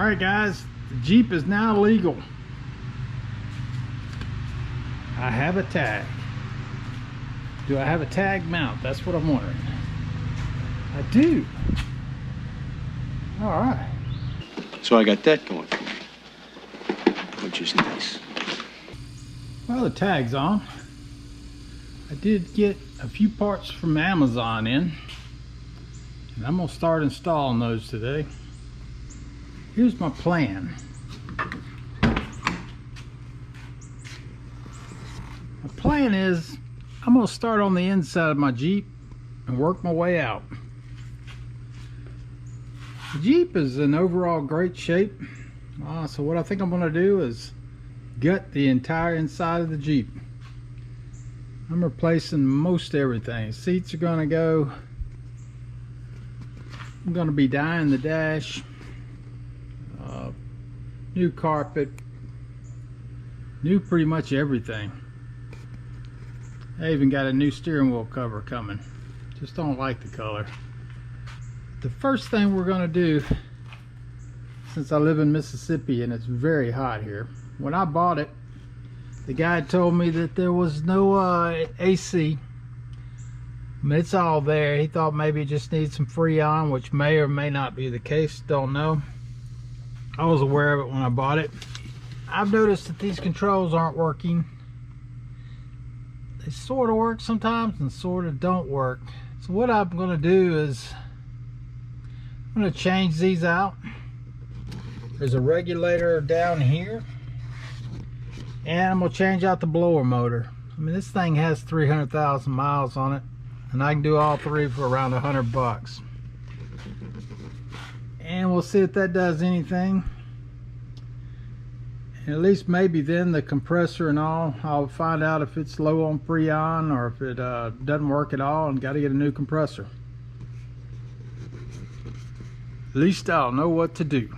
All right, guys, the Jeep is now legal. I have a tag. Do I have a tag mount? That's what I'm wondering. I do. All right. So I got that going for me, which is nice. Well, the tag's on. I did get a few parts from Amazon in, and I'm gonna start installing those today. Here's my plan. My plan is I'm gonna start on the inside of my Jeep and work my way out. The Jeep is in overall great shape. So what I think I'm gonna do is gut the entire inside of the Jeep. I'm replacing most everything. Seats are gonna go. I'm gonna be dyeing the dash. New carpet. New pretty much everything. I even got a new steering wheel cover coming. Just don't like the color. The first thing we're gonna do, since I live in Mississippi and it's very hot here, when I bought it, the guy told me that there was no AC. I mean, it's all there. He thought maybe it just needs some Freon, which may or may not be the case. Don't know. I was aware of it when I bought it. I've noticed that these controls aren't working. They sort of work sometimes and sort of don't work. So what I'm going to do is I'm going to change these out. There's a regulator down here, and I'm going to change out the blower motor. I mean, this thing has 300,000 miles on it, and I can do all three for around $100. And we'll see if that does anything. And at least maybe then the compressor and all, I'll find out if it's low on Freon or if it doesn't work at all and got to get a new compressor. At least I'll know what to do.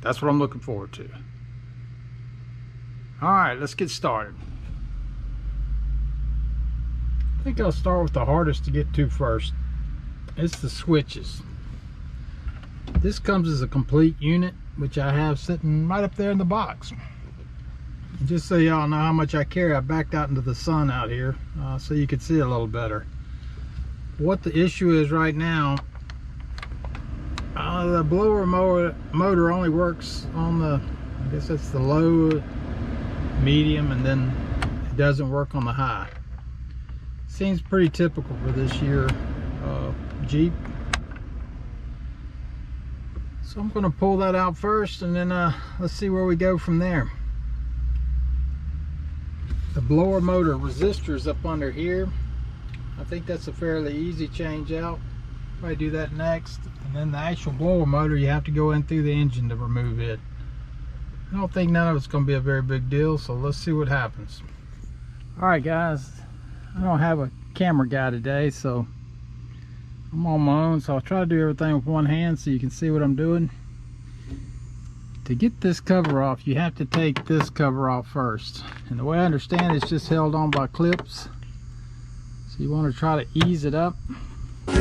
That's what I'm looking forward to. Alright, let's get started. I think I'll start with the hardest to get to first. It's the switches. This comes as a complete unit, which I have sitting right up there in the box. And just so y'all know how much I carry, I backed out into the sun out here so you can see a little better. What the issue is right now, the blower motor only works on the, I guess that's the low, medium, and then it doesn't work on the high. Seems pretty typical for this year Jeep. So I'm going to pull that out first, and then let's see where we go from there. The blower motor resistor's up under here. I think that's a fairly easy change out. Probably do that next. And then the actual blower motor, you have to go in through the engine to remove it. I don't think none of it's going to be a very big deal, so let's see what happens. Alright guys, I don't have a camera guy today, so I'm on my own, so I'll try to do everything with one hand so you can see what I'm doing. To get this cover off, you have to take this cover off first. And the way I understand it, it's just held on by clips. So you want to try to ease it up. Be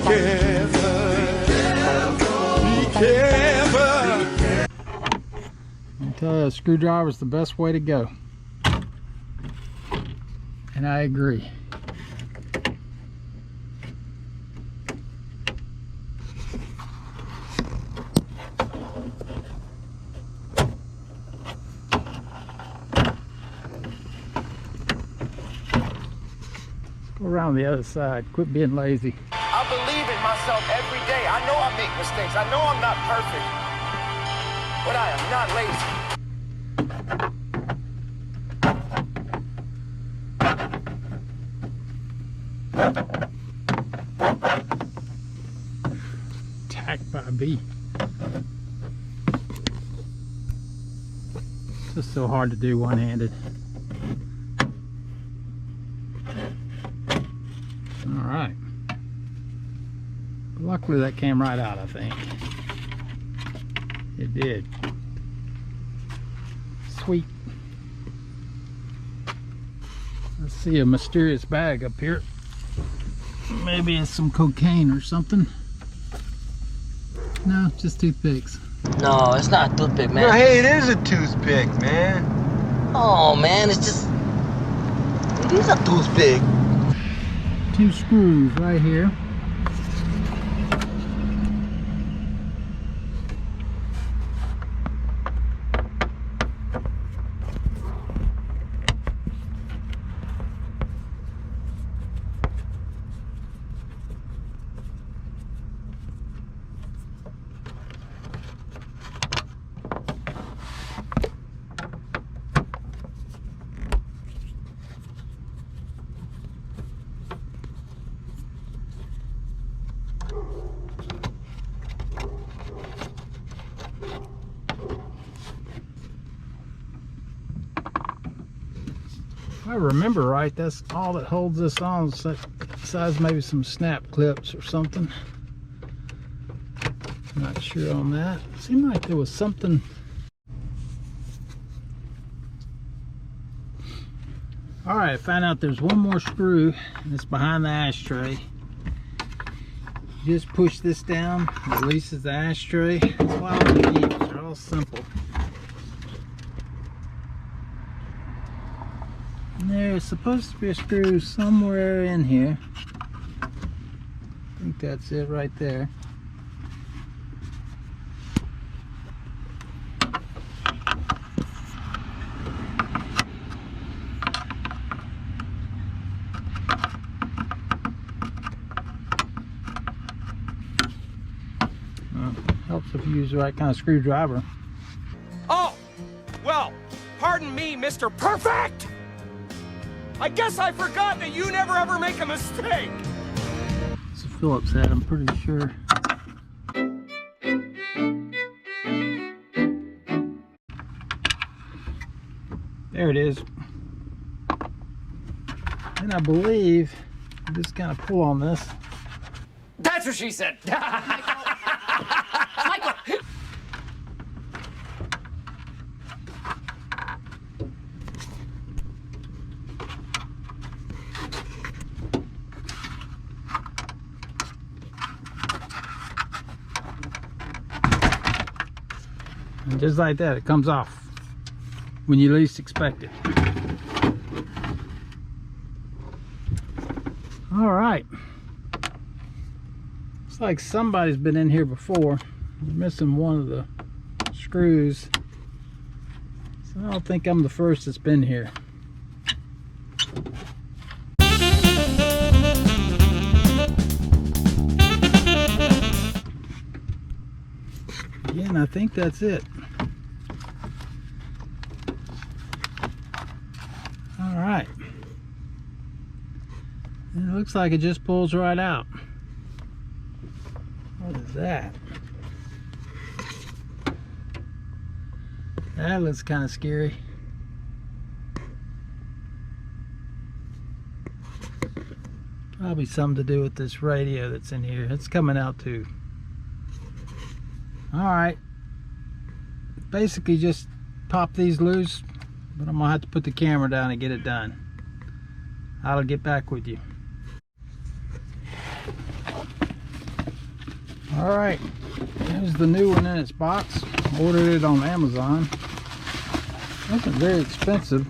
careful. Be careful. I tell you, a screwdriver is the best way to go. And I agree. Go around the other side. Quit being lazy. I believe in myself every day. I know I make mistakes. I know I'm not perfect. But I am not lazy. Attacked by a bee. It's just so hard to do one-handed. Alright. Luckily that came right out, I think. It did. Sweet. Let's see a mysterious bag up here. Maybe it's some cocaine or something. No, just toothpicks. No, it's not a toothpick, man. No, hey, it is a toothpick, man. Oh, man, it's just... It is a toothpick. 2 screws right here. If I remember right, that's all that holds this on, besides maybe some snap clips or something. Not sure on that. It seemed like there was something. All right, I found out there's one more screw, and it's behind the ashtray. You just push this down, it releases the ashtray. That's why all the keys are all simple. And there's supposed to be a screw somewhere in here. I think that's it right there. Helps if you use the right kind of screwdriver. Oh, well, pardon me, Mr. Perfect! I guess I forgot that you never ever make a mistake! It's a Phillips head, I'm pretty sure. There it is. And I believe you just kind of pull on this. That's what she said! Michael! And just like that, it comes off when you least expect it. All right. Looks like somebody's been in here before. I'm missing one of the screws. So I don't think I'm the first that's been here. Again, I think that's it. All right. And it looks like it just pulls right out. What is that? That looks kind of scary. Probably something to do with this radio that's in here. It's coming out too. Alright. Basically just pop these loose, but I'm gonna have to put the camera down and get it done. I'll get back with you. Alright, here's the new one in its box. Ordered it on Amazon. Wasn't very expensive.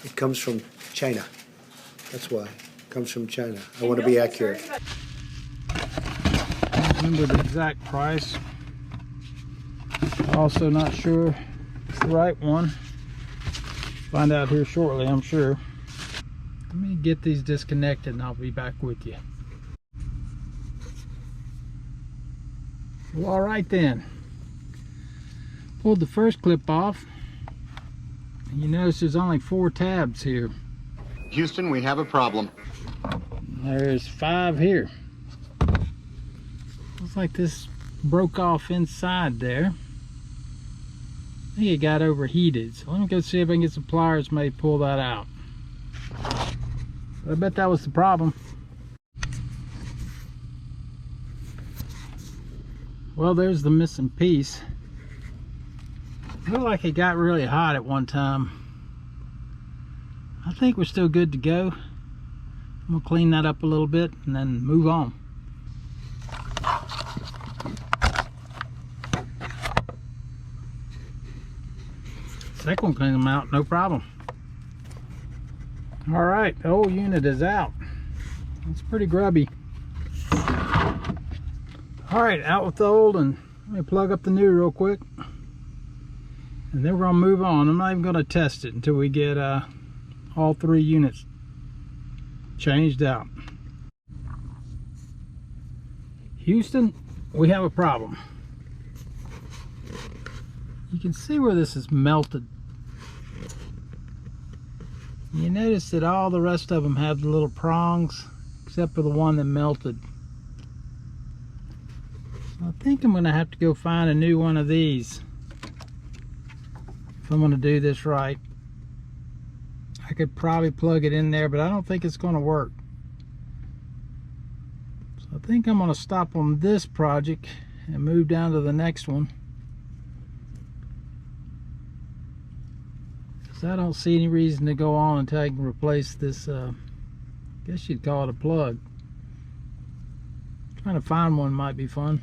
It comes from China. That's why. It comes from China. I want to be accurate. I don't remember the exact price. Also not sure it's the right one. Find out here shortly, I'm sure. Let me get these disconnected and I'll be back with you. Well, all right then. Pulled the first clip off. You notice there's only 4 tabs here. Houston, we have a problem. There's 5 here. Looks like this broke off inside there. I think it got overheated. So let me go see if I can get some pliers, maybe pull that out. But I bet that was the problem. Well, there's the missing piece. Looked like it got really hot at one time. I think we're still good to go. I'm gonna clean that up a little bit and then move on. Second one came out, no problem. All right, the old unit is out. It's pretty grubby. All right, out with the old, and let me plug up the new real quick. And then we're gonna move on. I'm not even gonna test it until we get all 3 units changed out. Houston, we have a problem. You can see where this is melted. You notice that all the rest of them have the little prongs, except for the one that melted. So I think I'm gonna have to go find a new one of these if I'm gonna do this right. I could probably plug it in there, but I don't think it's gonna work. So I think I'm gonna stop on this project and move down to the next one. I don't see any reason to go on until I can replace this, I guess you'd call it a plug. Trying to find one might be fun.